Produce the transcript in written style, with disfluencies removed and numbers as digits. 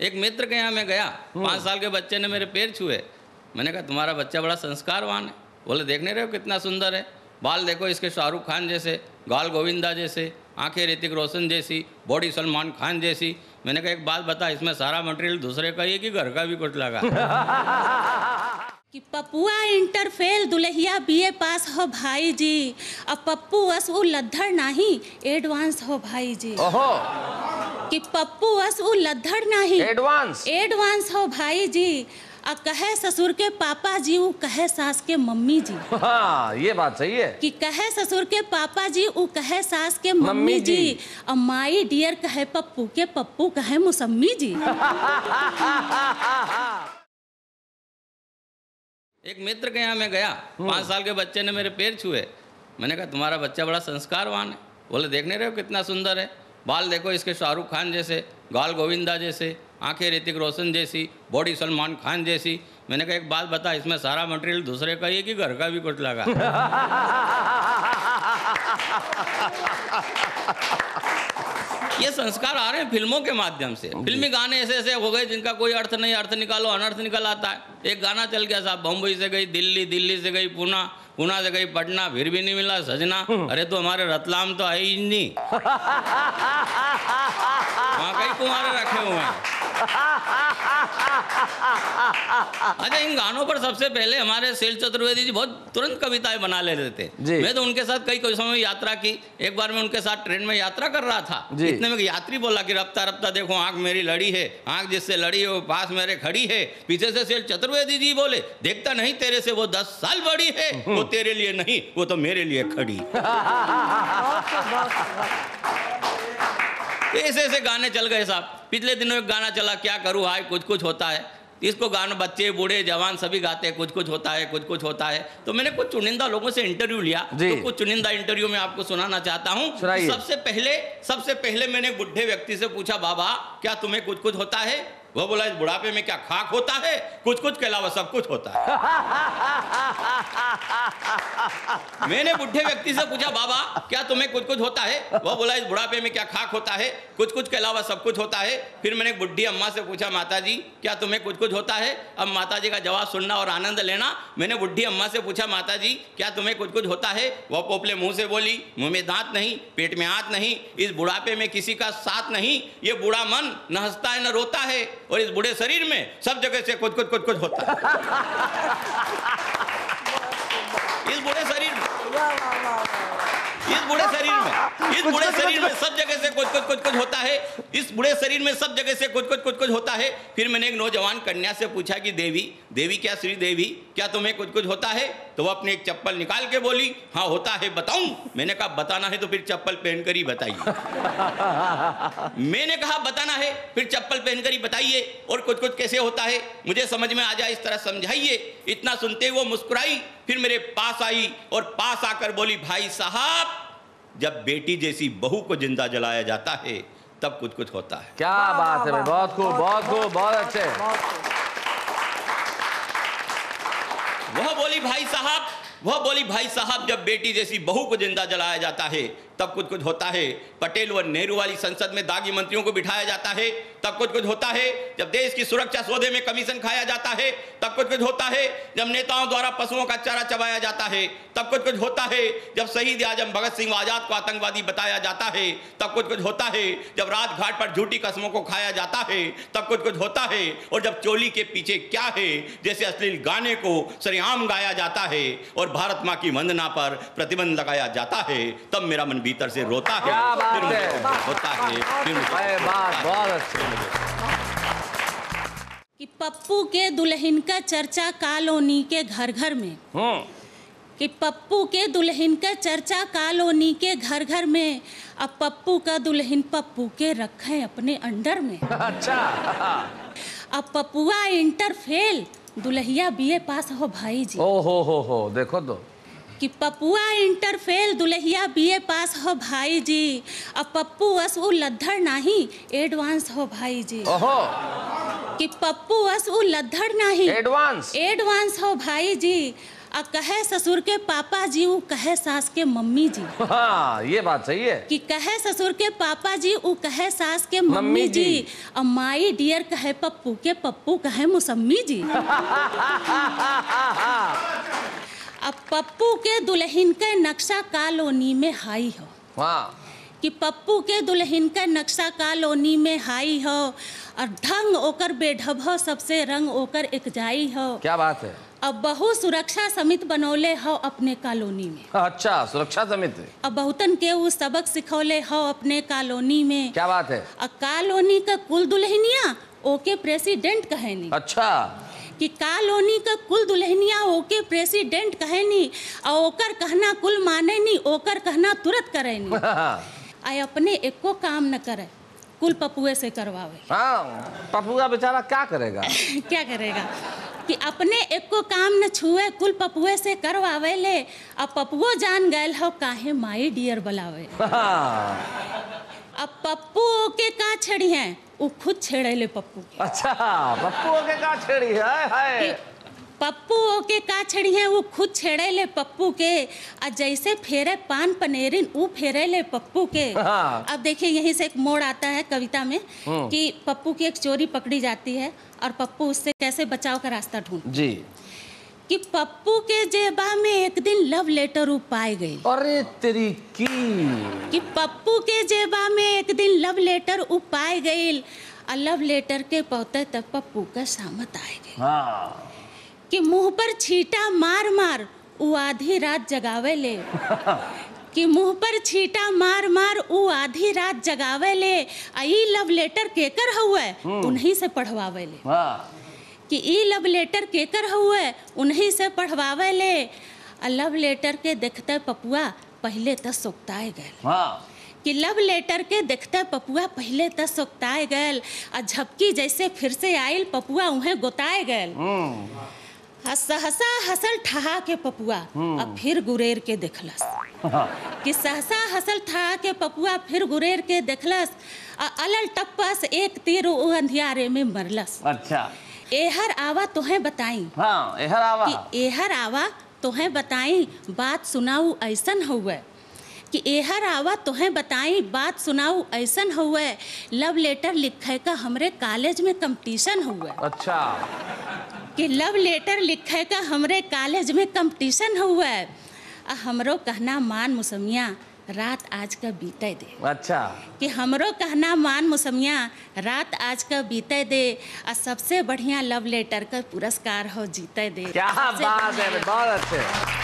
एक मित्र के यहाँ मैं गया, 5 साल के बच्चे ने मेरे पैर छुए। मैंने कहा तुम्हारा बच्चा बड़ा संस्कारवान है। बोले देखने रहे हो कितना सुंदर है, बाल देखो इसके शाहरुख खान जैसे, गाल गोविंदा जैसे, आंखें ऋतिक रोशन जैसी, बॉडी सलमान खान जैसी। मैंने कहा एक बात बता, इसमें सारा मटेरियल दूसरे का ही है कि घर का भी कुछ लगा? कि पपुआ इंटर फेल दुल्हिया बीए पास हो भाई जी, अब पप्पू वस उ लद्दड़ नहीं एडवांस हो भाई जी। ओहो। कि पप्पू वस उ लद्दड़ नहीं एडवांस हो भाई जी। अब कहे ससुर के पापा जी उ कहे सास के मम्मी जी। हाँ, ये बात सही है कि कहे ससुर के पापा जी उ कहे सास के मम्मी जी। अब माई डियर कहे पप्पू के पप्पू कहे मौसम्मी जी। एक मित्र के यहाँ मैं गया, 5 साल के बच्चे ने मेरे पैर छुए। मैंने कहा तुम्हारा बच्चा बड़ा संस्कारवान है। बोले देखने रहे हो कितना सुंदर है, बाल देखो इसके शाहरुख खान जैसे, गाल गोविंदा जैसे, आंखें ऋतिक रोशन जैसी, बॉडी सलमान खान जैसी। मैंने कहा एक बात बता, इसमें सारा मटेरियल दूसरे का ही है कि घर का भी कुछ लगा? ये संस्कार आ रहे हैं फिल्मों के माध्यम से। फिल्मी गाने ऐसे ऐसे हो गए जिनका कोई अर्थ नहीं, अर्थ निकालो अनर्थ निकल आता है। एक गाना चल गया साहब, बम्बई से गई दिल्ली, दिल्ली से गई पुणे, पुणे से गई पटना, फिर भी नहीं मिला सजना। अरे तो हमारे रतलाम तो है ही नहीं, वहाँ कई कुंवारे रखे हुए हैं। अच्छा, इन गानों पर सबसे पहले हमारे शैल चतुर्वेदी जी बहुत तुरंत कविताएं बना लेते थे। मैं तो उनके साथ कई समय यात्रा की। एक बार मैं उनके साथ ट्रेन में यात्रा कर रहा था, इतने में यात्री बोला कि रफ्ता रफ्ता देखो आंख मेरी लड़ी है, आंख जिससे लड़ी है वो पास मेरे खड़ी है। पीछे से शैल चतुर्वेदी जी बोले देखता नहीं तेरे से वो 10 साल बड़ी है, वो तेरे लिए नहीं वो तो मेरे लिए खड़ी। ऐसे ऐसे गाने चल गए साहब। पिछले दिनों एक गाना चला, क्या करूँ हाय कुछ कुछ होता है। इसको गाना बच्चे बूढ़े जवान सभी गाते हैं, कुछ कुछ होता है, कुछ कुछ होता है। तो मैंने कुछ चुनिंदा लोगों से इंटरव्यू लिया, तो कुछ चुनिंदा इंटरव्यू में आपको सुनाना चाहता हूँ। सबसे पहले मैंने बुढ़े व्यक्ति से पूछा, बाबा क्या तुम्हें कुछ कुछ होता है? वो बोला इस बुढ़ापे में क्या खाक होता है, कुछ कुछ के अलावा सब कुछ होता है। मैंने बुढ़े व्यक्ति से पूछा, बाबा क्या तुम्हें कुछ कुछ होता है? वो बोला इस बुढ़ापे में क्या खाक होता है, कुछ कुछ के अलावा सब कुछ होता है। फिर मैंने बुढ़ी अम्मा से पूछा, माता जी क्या तुम्हें कुछ कुछ होता है? अब माता जी का जवाब सुनना और आनंद लेना। मैंने बुढ़ी अम्मा से पूछा, माता जी क्या तुम्हें कुछ कुछ होता है? वो पोपले मुंह से बोली, मुंह में दांत नहीं, पेट में हाथ नहीं, इस बुढ़ापे में किसी का साथ नहीं। ये बूढ़ा मन न हंसता है न रोता है, और इस बूढ़े शरीर में सब जगह से कुछ कुछ कुछ कुछ होता है। इस बूढ़े शरीर में सब जगह से कुछ कुछ कुछ कुछ होता है। इस बूढ़े शरीर में सब जगह से कुछ कुछ कुछ कुछ होता है। फिर मैंने एक नौजवान कन्या से पूछा कि देवी क्या श्री देवी क्या तुम्हें कुछ कुछ होता है? तो वो अपनी एक चप्पल निकाल के बोली, हाँ होता है बताऊं? मैंने कहा बताना है तो फिर चप्पल पहनकर ही बताइए। मैंने कहा बताना है फिर चप्पल पहनकर ही बताइए, और कुछ कुछ कैसे होता है मुझे समझ में आ जाए इस तरह समझाइए। इतना सुनते वो मुस्कुराई, फिर मेरे पास आई और पास आकर बोली, भाई साहब जब बेटी जैसी बहू को जिंदा जलाया जाता है तब कुछ कुछ होता है। क्या बात है भाई, बहुत खूब बहुत खूब, बहुत अच्छे। वह बोली भाई साहब जब बेटी जैसी बहू को जिंदा जलाया जाता है तब कुछ कुछ होता है। पटेल व नेहरू वाली संसद में दागी मंत्रियों को बिठाया जाता है तब कुछ कुछ होता है। जब देश की सुरक्षा सौदे में कमीशन खाया जाता है तब कुछ कुछ होता है। जब नेताओं द्वारा पशुओं का चारा चबाया जाता है तब कुछ कुछ होता है। जब शहीद आजम भगत सिंह आजाद को आतंकवादी बताया जाता है तब कुछ कुछ होता है। जब राजघाट पर झूठी कस्मों को खाया जाता है तब कुछ कुछ होता है। और जब चोली के पीछे क्या है जैसे अश्लील गाने को सरेआम गाया जाता है और भारत मां की वंदना पर प्रतिबंध लगाया जाता है तब मेरा मन भीतर से रोता है। क्या बात है, होता है बहुत अच्छे। कि पप्पू के दुल्हन का चर्चा कॉलोनी के घर घर में, कि पप्पू के दुल्हन का चर्चा कॉलोनी के घर घर में। अब पप्पू का दुल्हन पप्पू के रखे अपने अंडर में। अच्छा। अब पप्पुआ इंटर फेल दुल्हिया बीए पास हो भाई जी। ओ हो देखो तो कि पप्पुआ इंटर फेल दुल्हिया बीए पास हो भाई जी। अब पप्पू वस उ लद्दड़ नहीं एडवांस हो भाई जी। ओहो। कि पप्पू वस उ लद्दड़ नहीं एडवांस हो भाई जी। आ कहे ससुर के पापा जी ऊ कहे सास के मम्मी जी। हाँ, ये बात सही है। कि कहे ससुर के पापा जी ऊ कहे सास के मम्मी मम्मी जी। जी। और माई डियर कहे पप्पू के पप्पू कहे मौसम्मी जी। अब पप्पू के दुल्हन के नक्शा कॉलोनी में हाई हो। हाँ, कि पप्पू के दुल्हन का नक्शा कॉलोनी में हाई हो और ढंग ओकर बेढब हो सबसे रंग ओकर एक जाई हो। क्या बात है। अब बहु सुरक्षा समिति बनौले हो अपने कॉलोनी में। अच्छा, सुरक्षा समिति। अब बहुतन के वो सबक सिखौले हो अपने कॉलोनी में। क्या बात है। और कॉलोनी का कुल दुल्हनिया ओके प्रेसिडेंट कहेनी। अच्छा, कि कॉलोनी का कुल दुल्हनिया ओके प्रेसिडेंट कहेनी और ओकर कहना कुल माने नी ओकर कहना तुरंत करेनी। आय अपने एको काम न करे कुल पपुए से करवावे। हाँ, पपुआ बेचारा क्या करेगा। क्या करेगा कि अपने एको काम न छुए कुल पपुए से करवावे ले। अब पपुओ जान गए हो काहे माई डियर बुलावे। अब पप्पू के का छेड़ी हैं वो खुद छेड़े ले पप्पू के। अच्छा, पप्पू के का छेड़ी है। हाय। पप्पू के का छड़ी है वो खुद छेड़े ले पप्पू के। और जैसे फेरे पान पनेरिन वो फेरे ले पप्पू के। हाँ। अब देखिए यहीं से एक मोड़ आता है कविता में कि पप्पू की एक चोरी पकड़ी जाती है और पप्पू उससे कैसे बचाव का रास्ता ढूंढ जी। कि पप्पू के जेबा में एक दिन लव लेटर वो पाए गई। अरे तेरी की। कि पप्पू के जेबा में एक दिन लव लेटर वो पाए गई और लव लेटर के पौते तब पप्पू का सामत आए गई। हाँ। कि मुंह पर छींटा मार मार वो आधी रात जगावे ले। कि मुंह पर छींटा मार मार वो आधी रात जगावे ले। ई लव लेटर केकर हुए उन्हीं से पढ़वावे ले। हाँ। कि ई लव लेटर केकर हुए उन्हीं से पढ़वावे ले। लव लेटर के देखते पपुआ पहले तो सोकताए गए। हाँ। कि लव लेटर के देखते पपुआ पहले तो सोकताए गए और झपकी जैसे फिर से आयल पपुआ उन्हें गोताए गए। सहसा हसल ठहा के पपुआ अब फिर गुरेर के देखलस। कि सहसा हसल ठहा के पपुआ फिर गुरेर के देखलस और अलल टप्पा से एक तीर अंधियारे में मरलस। अच्छा। एहर आवा तोहें बताई। हाँ, एहर आवा। कि एहर आवा तोहें बताई बात सुनाऊ ऐसन हुए। कि एहर आवा तोहें बताई बात सुनाऊ ऐसन हुए। लव लेटर लिखे का हमरे कॉलेज में कंपटीशन हुए। अच्छा। कि लव लेटर लिखे का हमरे कॉलेज में कंपटीशन हुआ। हमरो कहना मान मौसमिया रात आज का बीते दे। अच्छा। कि हमरो कहना मान मौसमिया रात आज का बीते दे और सबसे बढ़िया लव लेटर का पुरस्कार हो जीते दे। क्या बात है, बहुत अच्छे।